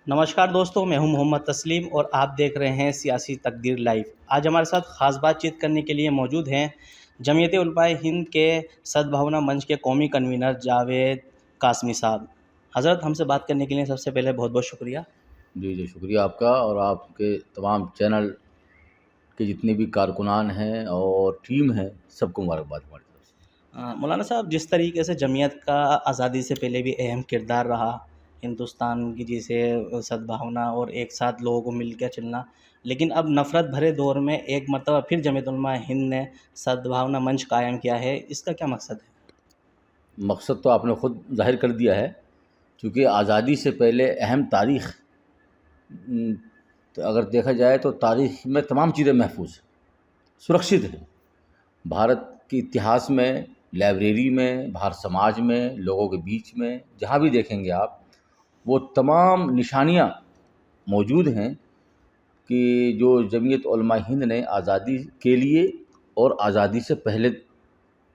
नमस्कार दोस्तों, मैं हूं मोहम्मद तस्लीम और आप देख रहे हैं सियासी तकदीर लाइव। आज हमारे साथ ख़ास बातचीत करने के लिए मौजूद हैं जमीयत उलमाए हिंद के सद्भावना मंच के कौमी कन्वीनर जावेद कासमी साहब। हज़रत, हमसे बात करने के लिए सबसे पहले बहुत बहुत शुक्रिया। जी जी, शुक्रिया आपका और आपके तमाम चैनल के जितने भी कारकुनान हैं और टीम है, सबको मुबारकबाद हमारी तरफ से। मौलाना साहब, जिस तरीके से जमीयत का आज़ादी से पहले भी अहम किरदार रहा, हिंदुस्तान की जैसे सद्भावना और एक साथ लोगों को मिलकर चलना, लेकिन अब नफ़रत भरे दौर में एक मरतबा फिर जमीयत उलमा हिंद ने सद्भावना मंच कायम किया है। इसका क्या मकसद है? मकसद तो आपने ख़ुद ज़ाहिर कर दिया है, क्योंकि आज़ादी से पहले अहम तारीख़ तो अगर देखा जाए तो तारीख़ में तमाम चीज़ें महफूज हैं, सुरक्षित हैं। भारत के इतिहास में, लाइब्रेरी में, भारत समाज में, लोगों के बीच में, जहाँ भी देखेंगे आप, वो तमाम निशानियाँ मौजूद हैं कि जो जमीयत उलमा हिंद ने आज़ादी के लिए और आज़ादी से पहले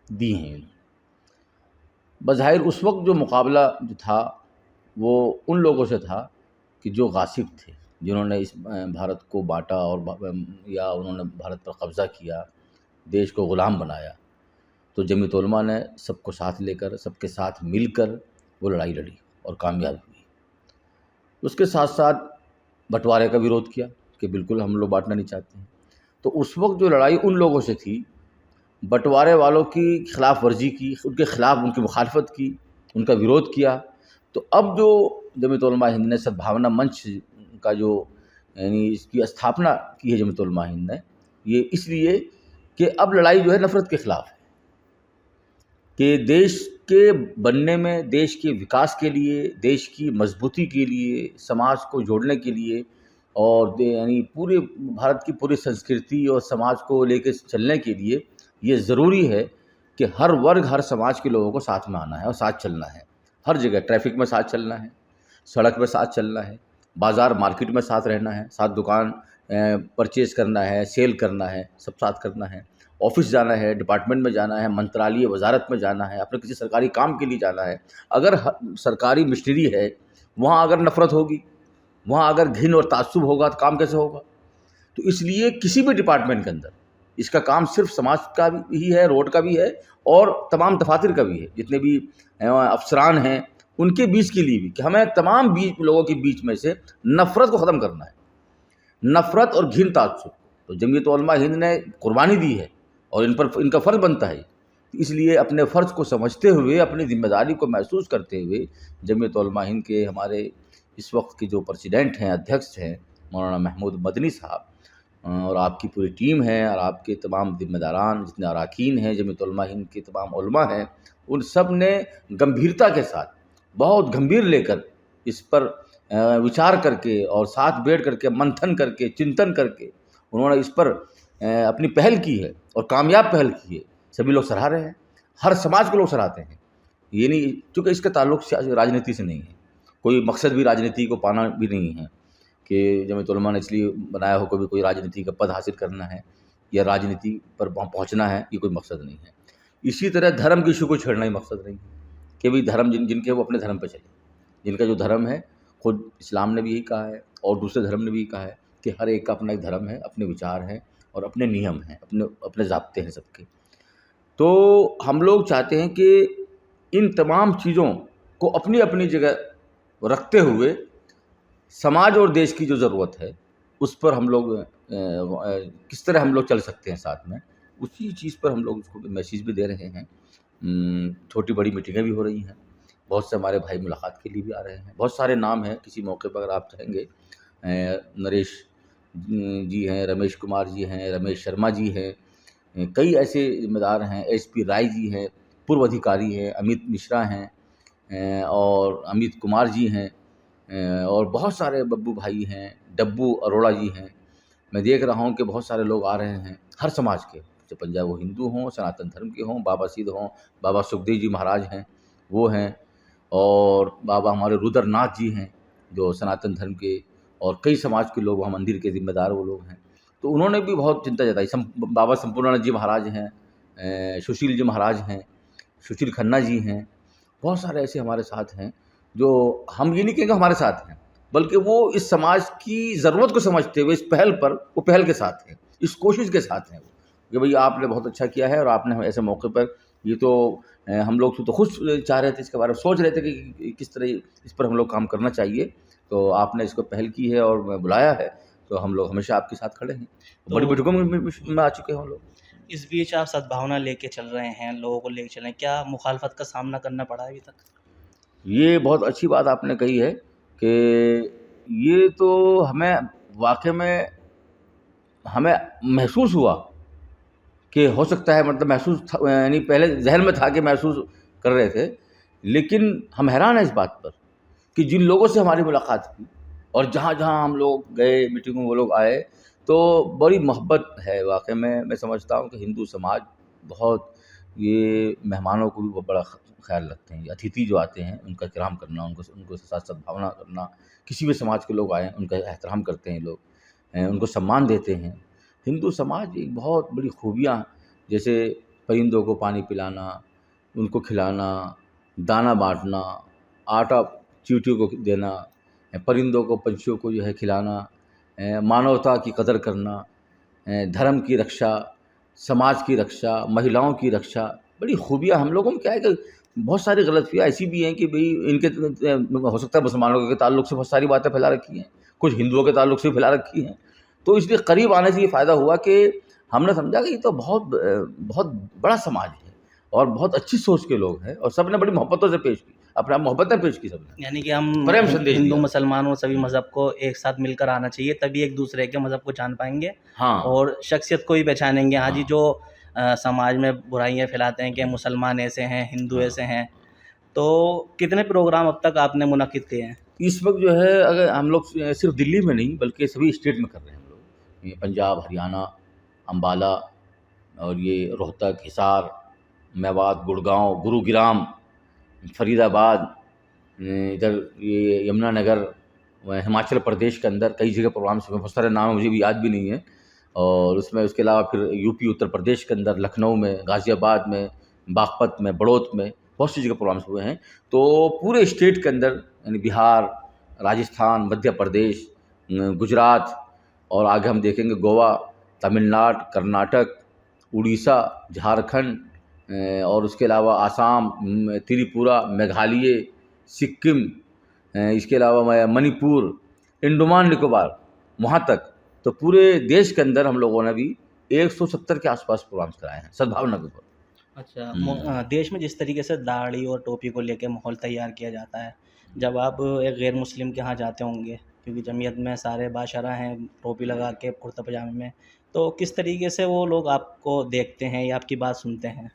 दी हैं। बज़ाहिर उस वक्त जो मुकाबला जो था वो उन लोगों से था कि जो गासिब थे, जिन्होंने इस भारत को बांटा और या उन्होंने भारत पर कब्ज़ा किया, देश को ग़ुलाम बनाया। तो जमीयत उलमा ने सबको साथ लेकर, सबके साथ मिलकर वो लड़ाई लड़ी और कामयाब हुई। उसके साथ साथ बंटवारे का विरोध किया कि बिल्कुल हम लोग बांटना नहीं चाहते हैं। तो उस वक्त जो लड़ाई उन लोगों से थी, बंटवारे वालों की खिलाफ वर्जी की, उनके खिलाफ उनकी मुखालफत की, उनका विरोध किया। तो अब जो जमीयत उलमा हिंद ने सद्भावना मंच का जो यानी इसकी स्थापना की है जमीयत उलमा हिंद ने, ये इसलिए कि अब लड़ाई जो है नफ़रत के ख़िलाफ़ है, कि देश के बनने में, देश के विकास के लिए, देश की मजबूती के लिए, समाज को जोड़ने के लिए और यानी पूरे भारत की पूरी संस्कृति और समाज को लेकर चलने के लिए ये ज़रूरी है कि हर वर्ग, हर समाज के लोगों को साथ में आना है और साथ चलना है। हर जगह ट्रैफिक में साथ चलना है, सड़क में साथ चलना है, बाज़ार मार्केट में साथ रहना है, साथ दुकान परचेज़ करना है, सेल करना है, सब साथ करना है। ऑफ़िस जाना है, डिपार्टमेंट में जाना है, मंत्रालय वज़ारत में जाना है, अपने किसी सरकारी काम के लिए जाना है। अगर सरकारी मिशनरी है, वहाँ अगर नफ़रत होगी, वहाँ अगर घिन और ताज्जुब होगा तो काम कैसे होगा? तो इसलिए किसी भी डिपार्टमेंट के अंदर इसका काम सिर्फ समाज का भी ही है, रोड का भी है और तमाम दफातर का भी है। जितने भी अफसरान हैं, उनके बीच के लिए भी कि हमें तमाम लोगों के बीच में से नफ़रत को ख़त्म करना है, नफ़रत और घिन ताज्जुब। तो जमीयत उलमा हिंद ने कुर्बानी दी है और इन पर इनका फ़र्ज़ बनता है। इसलिए अपने फ़र्ज़ को समझते हुए, अपनी ज़िम्मेदारी को महसूस करते हुए जमीयत उलमा हिंद के हमारे इस वक्त के जो प्रेसिडेंट हैं, अध्यक्ष हैं, मौलाना महमूद मदनी साहब, और आपकी पूरी टीम है और आपके तमाम ज़िम्मेदारान, जितने अरकान हैं, जमीयत उलमा हिंद के तमाम उलमा हैं, उन सब ने गंभीरता के साथ, बहुत गंभीर लेकर इस पर विचार करके और साथ बैठ करके मंथन करके, चिंतन करके उन्होंने इस पर अपनी पहल की है और कामयाब पहल की है। सभी लोग सराह रहे हैं, हर समाज के लोग सराहते हैं। ये नहीं, चूँकि इसका ताल्लुक़ राजनीति से नहीं है, कोई मकसद भी राजनीति को पाना भी नहीं है कि जमीयत उलमा ने इसलिए बनाया हो कभी कोई राजनीति का पद हासिल करना है या राजनीति पर पहुंचना है, ये कोई मकसद नहीं है। इसी तरह धर्म की इशू को छेड़ना ही मकसद नहीं है कि भाई धर्म जिनके वो अपने धर्म पे चले, जिनका जो धर्म है, खुद इस्लाम ने भी यही कहा है और दूसरे धर्म ने भी कहा है कि हर एक का अपना एक धर्म है, अपने विचार हैं और अपने नियम हैं, अपने अपने ज़ाब्ते हैं सबके। तो हम लोग चाहते हैं कि इन तमाम चीज़ों को अपनी अपनी जगह रखते हुए समाज और देश की जो ज़रूरत है, उस पर हम लोग किस तरह हम लोग चल सकते हैं साथ में, उसी चीज़ पर हम लोग उसको मैसेज भी दे रहे हैं। छोटी-बड़ी मीटिंगें भी हो रही हैं, बहुत से हमारे भाई मुलाकात के लिए भी आ रहे हैं। बहुत सारे नाम हैं, किसी मौके पर अगर आप चाहेंगे, नरेश जी हैं, रमेश कुमार जी हैं, रमेश शर्मा जी हैं, कई ऐसे ज़िम्मेदार हैं, एसपी राय जी हैं, पूर्व अधिकारी हैं, अमित मिश्रा हैं और अमित कुमार जी हैं, और बहुत सारे बब्बू भाई हैं, डब्बू अरोड़ा जी हैं। मैं देख रहा हूँ कि बहुत सारे लोग आ रहे हैं हर समाज के, चाहे पंजाब वो हिंदू हों, सनातन धर्म के हों, बाबा सिद्ध हों, बाबा सुखदेव जी महाराज हैं, वो हैं, और बाबा हमारे रुद्रनाथ जी हैं जो सनातन धर्म के, और कई समाज के लोग वहाँ मंदिर के ज़िम्मेदार वो लोग हैं। तो उन्होंने भी बहुत चिंता जताई। बाबा संपूर्णानंद जी महाराज हैं, सुशील जी महाराज हैं, सुशील खन्ना जी हैं, बहुत सारे ऐसे हमारे साथ हैं जो हम ये नहीं कहेंगे हमारे साथ हैं, बल्कि वो इस समाज की ज़रूरत को समझते हुए इस पहल पर वो पहल के साथ हैं, इस कोशिश के साथ हैं वो, कि भई आपने बहुत अच्छा किया है और आपने हमें ऐसे मौके पर ये तो हम लोग तो खुद चाह रहे थे, इसके बारे में सोच रहे थे कि किस तरह इस पर हम लोग काम करना चाहिए। तो आपने इसको पहल की है और बुलाया है, तो हम लोग हमेशा आपके साथ खड़े हैं। बड़ी तो बैठकों में आ चुके हैं हम लोग। इस बीच आप सद्भावना लेके चल रहे हैं, लोगों को लेके चल रहे हैं, क्या मुखालफत का सामना करना पड़ा है अभी तक? ये बहुत अच्छी बात आपने कही है कि ये तो हमें वाक़ई में हमें महसूस हुआ कि हो सकता है, मतलब महसूस था, यानी पहले ज़हन में था कि महसूस कर रहे थे। लेकिन हम हैरान हैं इस बात पर कि जिन लोगों से हमारी मुलाकात हुई और जहाँ-जहाँ हम लोग गए, मीटिंग में वो लोग आए, तो बड़ी मोहब्बत है वाक़ई में। मैं समझता हूँ कि हिंदू समाज बहुत ये मेहमानों को भी बहुत बड़ा ख़्याल रखते हैं। ये अतिथि जो आते हैं, उनका एहतराम करना, उनको साथ सद्भावना करना, किसी भी समाज के लोग आएँ, उनका एहतराम करते हैं लोग, उनको सम्मान देते हैं। हिंदू समाज एक बहुत बड़ी खूबियाँ, जैसे परिंदों को पानी पिलाना, उनको खिलाना, दाना बाँटना, आटा चींटियों को देना, परिंदों को, पंछियों को जो है खिलाना, मानवता की कदर करना, धर्म की रक्षा, समाज की रक्षा, महिलाओं की रक्षा, बड़ी खूबियाँ हम लोगों में क्या है कि बहुत सारी गलतफ़हमियाँ ऐसी भी हैं कि भई इनके हो सकता है मुसलमानों के ताल्लुक से बहुत सारी बातें फैला रखी हैं, कुछ हिंदुओं के ताल्लुक से भी फैला रखी हैं। तो इसलिए करीब आने से ये फ़ायदा हुआ कि हमने समझा कि ये तो बहुत बड़ा समाज है और बहुत अच्छी सोच के लोग हैं और सबने बड़ी मोहब्बतों से पेश की, अपना मोहब्बतें पेश की सबने, यानी कि हम प्रेम संदेश हिंदू दिया। मुसलमानों सभी मज़हब को एक साथ मिलकर आना चाहिए, तभी एक दूसरे के मज़हब को जान पाएंगे हाँ, और शख्सियत को भी पहचानेंगे। हाँ जी, हाँ, जो समाज में बुराइयां फैलाते हैं कि मुसलमान ऐसे हैं, हिंदू हाँ। ऐसे हैं, तो कितने प्रोग्राम अब तक आपने मुनक्किद किए हैं? इस वक़्त जो है, अगर हम लोग सिर्फ़ दिल्ली में नहीं बल्कि सभी स्टेट में कर रहे हैं हम लोग। ये पंजाब, हरियाणा, अम्बाला और ये रोहतक, हिसार, मेवात, गुड़गाँव, गुरुग्राम, फरीदाबाद, इधर ये यमुनानगर, हिमाचल प्रदेश के अंदर कई जगह प्रोग्राम्स हुए, बहुत सारे नाम मुझे भी याद भी नहीं है। और उसके अलावा फिर यूपी, उत्तर प्रदेश के अंदर, लखनऊ में, गाज़ियाबाद में, बागपत में, बड़ौत में, बहुत सी जगह प्रोग्राम्स हुए हैं। तो पूरे स्टेट के अंदर, यानी बिहार, राजस्थान, मध्य प्रदेश, गुजरात और आगे हम देखेंगे गोवा, तमिलनाडु, कर्नाटक, उड़ीसा, झारखंड, और उसके अलावा आसाम, त्रिपुरा, मेघालय, सिक्किम, इसके अलावा मणिपुर, अंडमान निकोबार, वहाँ तक। तो पूरे देश के अंदर हम लोगों ने भी 170 के आसपास प्रोग्राम्स कराए हैं सद्भावना के ऊपर। अच्छा, हुँ। देश में जिस तरीके से दाढ़ी और टोपी को लेके माहौल तैयार किया जाता है, जब आप एक गैर मुस्लिम के यहाँ जाते होंगे, क्योंकि जमीयत में सारे बाशरा हैं टोपी लगा के कुर्ता पजामे में, तो किस तरीके से वो लोग आपको देखते हैं या आपकी बात सुनते हैं?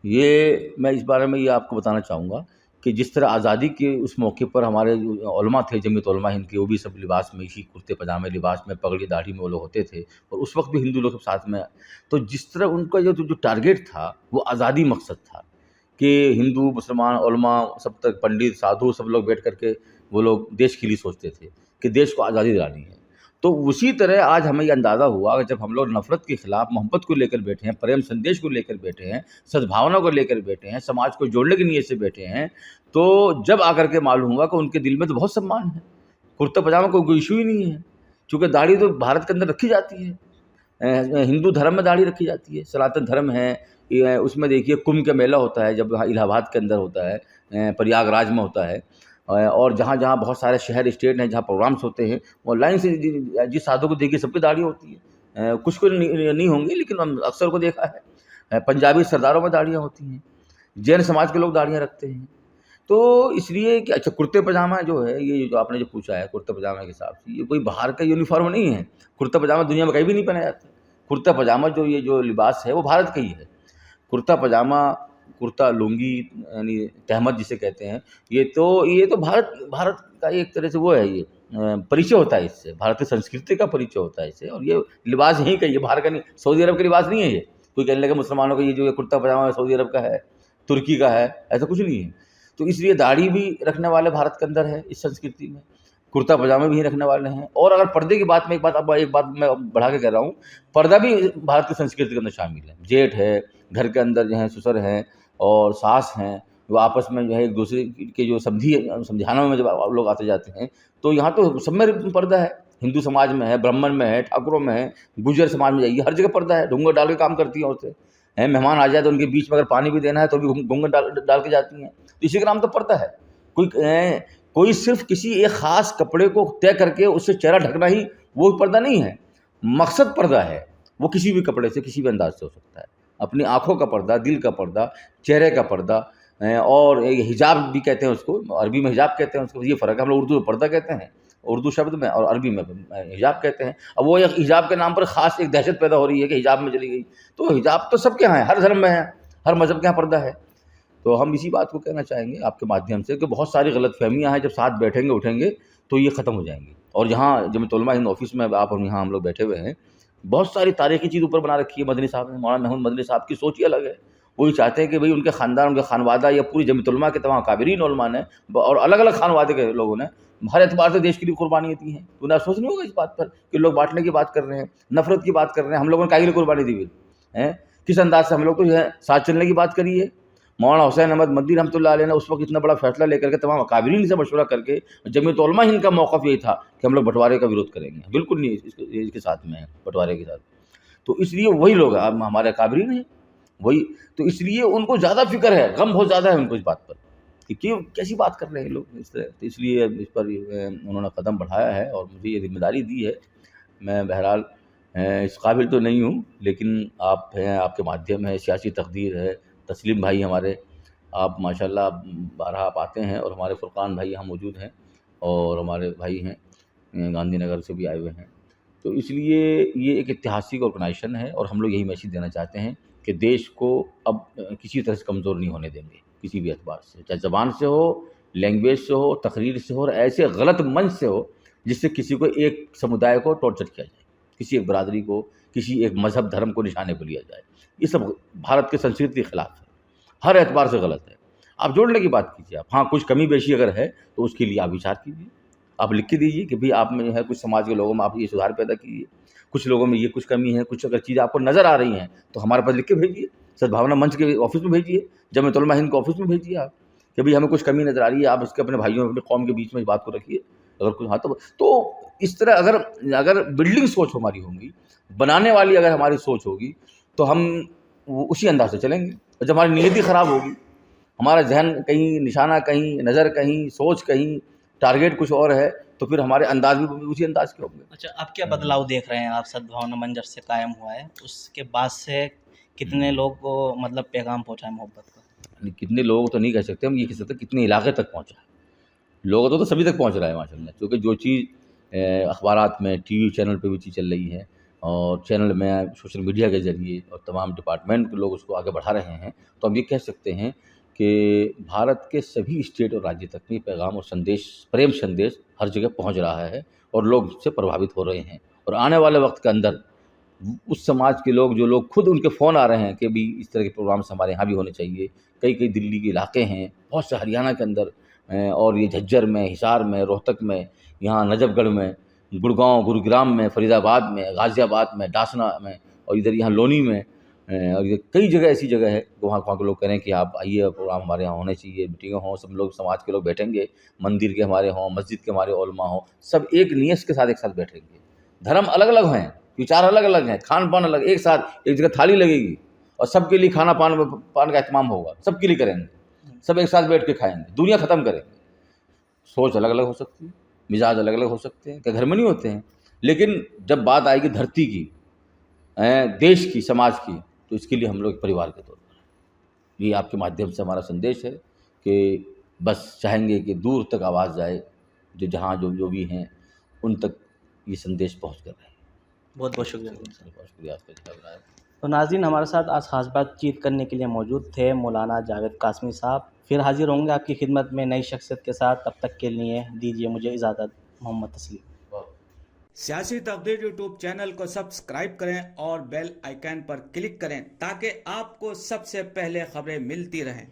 ये मैं इस बारे में ये आपको बताना चाहूँगा कि जिस तरह आज़ादी के उस मौके पर हमारे जो उलमा थे, जमीयत उलमा हिंद के, वो भी सब लिबास में, इसी कुर्ते पजामे लिबास में, पगड़ी दाढ़ी में वो लोग होते थे और उस वक़्त भी हिंदू लोग सब साथ में। तो जिस तरह उनका जो टारगेट था, वो आज़ादी मकसद था कि हिंदू, मुसलमान, उलमा, सब तक पंडित, साधु सब लोग बैठ कर के वो लोग देश के लिए सोचते थे कि देश को आज़ादी दिलानी है। तो उसी तरह आज हमें ये अंदाज़ा हुआ कि जब हम लोग नफ़रत के खिलाफ़ मोहब्बत को लेकर बैठे हैं, प्रेम संदेश को लेकर बैठे हैं, सद्भावना को लेकर बैठे हैं, समाज को जोड़ने की नीयत से बैठे हैं, तो जब आकर के मालूम हुआ कि उनके दिल में तो बहुत सम्मान है। कुर्ता पजामा कोई इश्यू ही नहीं है, चूँकि दाढ़ी तो भारत के अंदर रखी जाती है। हिंदू धर्म में दाढ़ी रखी जाती है, सनातन धर्म है। ये उसमें देखिए कुंभ का मेला होता है, जब यहाँ इलाहाबाद के अंदर होता है, प्रयागराज में होता है, और जहाँ-जहाँ बहुत सारे शहर, स्टेट हैं, जहाँ प्रोग्राम्स होते हैं, वो लाइन से जिस साधु को देखिए सबकी दाढ़ी होती है। कुछ को नहीं होंगी, लेकिन हम अक्सर को देखा है। पंजाबी सरदारों में दाढ़ियाँ होती हैं, जैन समाज के लोग दाढ़ियाँ रखते हैं। तो इसलिए कि अच्छा, कुर्ते पजामा जो है, ये जो आपने जो पूछा है कुर्ते पजामा के हिसाब से, ये कोई बाहर का यूनिफ़ॉर्म नहीं है। कुर्ता पजामा दुनिया में कहीं भी नहीं पहना जाता। कुर्ता पजामा जो लिबास है वो भारत का ही है। कुर्ता पजामा, कुर्ता लुंगी, यानी तहमद जिसे कहते हैं, ये तो भारत भारत का एक तरह से वो है, ये परिचय होता है इससे, भारतीय संस्कृति का परिचय होता है इससे, और ये लिबास यहीं का ही है, बाहर का नहीं, सऊदी अरब का लिबास नहीं है ये। कोई कहने लगे मुसलमानों का ये जो कुर्ता पजामा सऊदी अरब का है, तुर्की का है, ऐसा कुछ नहीं है। तो इसलिए दाढ़ी भी रखने वाले भारत के अंदर है इस संस्कृति में, कुर्ता पजामा भी रखने वाले हैं। और अगर पर्दे की बात में एक बात मैं बढ़ा के कह रहा हूँ, पर्दा भी भारत की संस्कृति के अंदर शामिल है। जेठ है, घर के अंदर जो है ससुर हैं और सास हैं, वो आपस में जो है एक दूसरे के जो समझाने में जब आप लोग आते जाते हैं, तो यहाँ तो सब में पर्दा है। हिंदू समाज में है, ब्राह्मण में है, ठाकुरों में है, गुर्जर समाज में जाइए, हर जगह पर्दा है। घूंघट डाल के काम करती हैं औरतें हैं। मेहमान आ जाए तो उनके बीच में अगर पानी भी देना है तो भी घूंघट डाल के जाती हैं। तो इसी का नाम तो पर्दा है। कोई सिर्फ किसी एक ख़ास कपड़े को तय करके उससे चेहरा ढकना ही वो पर्दा नहीं है। मकसद पर्दा है, वो किसी भी कपड़े से किसी भी अंदाज से हो सकता है। अपनी आँखों का पर्दा, दिल का पर्दा, चेहरे का पर्दा, और एक हिजाब भी कहते हैं उसको, अरबी में हिजाब कहते हैं उसको, ये फ़र्क है। हम लोग उर्दू में पर्दा कहते हैं, उर्दू शब्द में, और अरबी में हिजाब कहते हैं। अब वो एक हिजाब के नाम पर ख़ास एक दहशत पैदा हो रही है कि हिजाब में चली गई। तो हिजाब तो सबके यहाँ है, हर धर्म में है, हर मज़हब के यहाँ पर्दा है। तो हम इसी बात को कहना चाहेंगे आपके माध्यम से कि बहुत सारी गलतफ़हमियाँ हैं, जब साथ बैठेंगे उठेंगे तो ये ख़त्म हो जाएंगी। और जहाँ जमीयत उलमा हिंद ऑफिस में आप और यहाँ हम लोग बैठे हुए हैं, बहुत सारी तारीख़ी चीज़ ऊपर बना रखी है मदनी साहब ने। मौलाना महमूद मदनी साहब की सोच ही अलग है। वो ये चाहते हैं कि भाई उनके ख़ानदान, उनके खानवादा या पूरी जमीयत उलमा के तमाम काबिरीन उलमा ने और अलग-अलग खानवादे के लोगों ने हर एतबार से देश के लिए कुर्बानियाँ दी हैं। तो उन्हें अफ़सोस नहीं होगा इस बात पर कि लोग बाँटने की बात कर रहे हैं, नफ़रत की बात कर रहे हैं। हम लोगों ने काहे के लिए कुर्बानी दी हुई है? किस अंदाज़ से हम लोग तो जो है साथ चलने की बात करी है। मौलाना हुसैन अहमद मदनी रहमतुल्लाह अलैह ने उस वक़्त इतना बड़ा फ़ैसला लेकर के तमाम अकाबिरीन से मशवरा करके, जमीयत उलमा हिंद का मौक़िफ़ यही था कि हम लोग बँटवारे का विरोध करेंगे। बिल्कुल नहीं इसके साथ में है, बँटवारे के साथ। तो इसलिए वही लोग हमारे अकाबिरीन हैं, वही। तो इसलिए उनको ज़्यादा फ़िक्र है, गम बहुत ज़्यादा है उनको इस बात पर कि क्यों कैसी बात कर रहे हैं लोग इस तरह। तो इसलिए इस पर उन्होंने कदम बढ़ाया है और मुझे ये ज़िम्मेदारी दी है। मैं बहरहाल इस काबिल तो नहीं हूँ, लेकिन आप हैं, आपके माध्यम है, सियासी तकदीर है, तस्लीम भाई हमारे, आप माशाल्लाह बारहा आप आते हैं, और हमारे फुरकान भाई यहाँ मौजूद हैं, और हमारे भाई हैं गांधीनगर से भी आए हुए हैं। तो इसलिए ये एक ऐतिहासिक ऑर्गेनाइजेशन है, और हम लोग यही मैसेज देना चाहते हैं कि देश को अब किसी तरह से कमज़ोर नहीं होने देंगे, किसी भी एतबार से, चाहे ज़बान से हो, लैंग्वेज से हो, तकरीर से हो, और ऐसे गलत मंच से हो जिससे किसी को एक समुदाय को टॉर्चर किया जाए, किसी एक बरादरी को, किसी एक मज़हब धर्म को निशाने पर लिया जाए। ये सब भारत की संस्कृति के खिलाफ है, हर एतबार से गलत है। आप जोड़ने की बात कीजिए, आप हाँ कुछ कमी बेशी अगर है तो उसके लिए आप विचार कीजिए, आप लिख के दीजिए कि भाई आप में जो है कुछ समाज के लोगों में आप ये सुधार पैदा कीजिए, कुछ लोगों में ये कुछ कमी है, कुछ अगर चीज़ आपको नज़र आ रही हैं तो हमारे पास लिख के भेजिए, सद्भावना मंच के ऑफिस में भेजिए, जमीयत उलमा हिंद के ऑफिस में भेजिए आप कि भाई हमें कुछ कमी नज़र आ रही है, आप इसके अपने भाइयों, अपने कौम के बीच में इस बात को रखिए। अगर कुछ हाँ तो इस तरह अगर बिल्डिंग सोच हमारी होगी, बनाने वाली अगर हमारी सोच होगी, तो हम उसी अंदाज से चलेंगे। और जब हमारी नीयत ही ख़राब होगी, हमारा जहन कहीं, निशाना कहीं, नज़र कहीं, सोच कहीं, टारगेट कुछ और है, तो फिर हमारे अंदाज भी उसी अंदाज के होंगे। अच्छा, अब क्या बदलाव देख रहे हैं आप? सद्भावना मंच जब से कायम हुआ है उसके बाद से कितने लोग को मतलब पैगाम पहुँचा है मोहब्बत का? कितने लोग तो नहीं कह सकते हम, ये कह सकते कितने इलाके तक पहुँचा है। लोगों तो सभी तक पहुँच रहा है माशाल्लाह, क्योंकि जो चीज़ अखबारात में, टीवी चैनल पे भी चीज़ चल रही है, और चैनल में, सोशल मीडिया के ज़रिए, और तमाम डिपार्टमेंट के लोग उसको आगे बढ़ा रहे हैं, तो हम ये कह सकते हैं कि भारत के सभी स्टेट और राज्य तक में पैगाम और संदेश, प्रेम संदेश हर जगह पहुंच रहा है, और लोग उससे प्रभावित हो रहे हैं। और आने वाले वक्त के अंदर उस समाज के लोग, जो लोग खुद उनके फ़ोन आ रहे हैं कि भी इस तरह के प्रोग्राम्स हमारे यहाँ भी होने चाहिए, कई कई दिल्ली के इलाके हैं, बहुत से हरियाणा के अंदर, और ये झज्जर में, हिसार में, रोहतक में, यहाँ नजफगढ़ में, गुड़गांव, गुरुग्राम में, फरीदाबाद में, गाज़ियाबाद में, डासना में, और इधर यहाँ लोनी में, और ये कई जगह ऐसी जगह है कि वहाँ के लोग कह रहे हैं कि आप आइए, प्रोग्राम हमारे यहाँ होने चाहिए, मीटिंगें हों, सब लोग समाज के लोग बैठेंगे, मंदिर के हमारे हों, मस्जिद के हमारे उलमा हों, सब एक नियत के साथ एक साथ बैठेंगे। धर्म अलग अलग हैं, विचार अलग अलग हैं, खान पान अलग, एक साथ एक जगह थाली लगेगी और सबके लिए खाना पान का एहतमाम होगा, सबके लिए करेंगे, सब एक साथ बैठ के खाएंगे, दुनिया ख़त्म करेंगे। सोच अलग अलग हो सकती है, मिजाज अलग अलग हो सकते हैं, क्या घर में नहीं होते हैं, लेकिन जब बात आएगी धरती की, देश की, समाज की, तो इसके लिए हम लोग परिवार के तौर पर, ये आपके माध्यम से हमारा संदेश है कि बस चाहेंगे कि दूर तक आवाज़ जाए, जो जहाँ जो भी हैं उन तक ये संदेश पहुँच कर रहे हैं। बहुत बहुत शुक्रिया। बहुत शुक्रिया आपका जनाब। तो नाज़रीन, हमारे साथ आज खास बातचीत करने के लिए मौजूद थे मौलाना जावेद कासमी साहब। फिर हाजिर होंगे आपकी खिदमत में नई शख्सियत के साथ, तब तक के लिए दीजिए मुझे इजाज़त। मोहम्मद तस्लीम। सियासी तकदीर यूट्यूब चैनल को सब्सक्राइब करें और बेल आइकन पर क्लिक करें ताकि आपको सबसे पहले खबरें मिलती रहें।